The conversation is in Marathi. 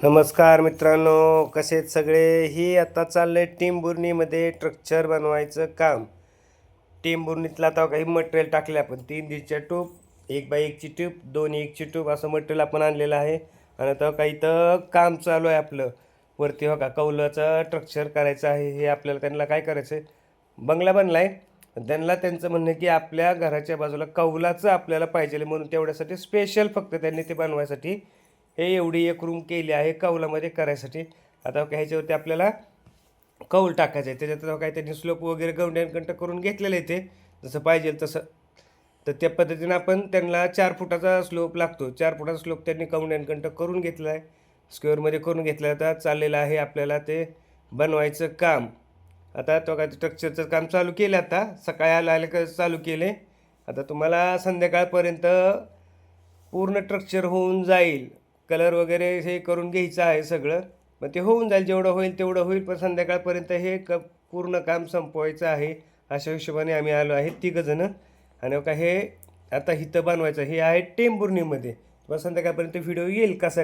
नमस्कार मित्रांनो, कसे आहेत सगळे. ही आता चाललंय टेंभुर्णीमध्ये स्ट्रक्चर बनवायचं काम. टेंभुर्णीतलं आता काही मटेरियल टाकले आपण 3 इंचच्या ट्यूब, 1x1ची ट्यूब, 2x1ची ट्यूब असं मटेरियल आपण आणलेलं आहे. आणि आता काही तर काम चालू आहे आपलं वरती. हो का, कौलाचं स्ट्रक्चर करायचं आहे. हे आपल्याला त्यांना काय करायचं आहे, बंगला बनला आहे. त्यांना त्यांचं म्हणणं आहे की आपल्या घराच्या बाजूला कौलाचं आपल्याला पाहिजे, म्हणून तेवढ्यासाठी स्पेशल फक्त त्यांनी ते बनवायसाठी हे एवढी एक रूम केली आहे कौलामध्ये करायसाठी. आता ह्याच्यावरती आपल्याला कौल टाकायचं आहे. त्याच्यात काही त्यांनी स्लोप वगैरे गवंड्यांकडं करून घेतलेलं आहे, ते जसं पाहिजे तसं. तर त्या पद्धतीनं आपण त्यांना 4 फुटाचा स्लोप लागतो. 4 फुटाचा स्लोप त्यांनी कवंड्यांकडं करून घेतला आहे, स्क्वेअरमध्ये करून घेतलं. आता चाललेलं आहे आपल्याला ते बनवायचं काम. आता तो काय स्ट्रक्चरचं काम चालू केलं, आता सकाळी आलं का चालू केले. आता तुम्हाला संध्याकाळपर्यंत पूर्ण स्ट्रक्चर होऊन जाईल. कलर वगैरे हे करून घ्यायचं आहे सगळं. मग ते होऊन जाईल, जेवढं होईल तेवढं होईल, पण संध्याकाळपर्यंत हे पूर्ण काम संपवायचं आहे. अशा हिशोबाने आम्ही आलो आहे 3 जणं. आणि का हे आता इथं बनवायचं हे आहे टेंभुर्णीमध्ये. मग संध्याकाळपर्यंत व्हिडिओ येईल कसा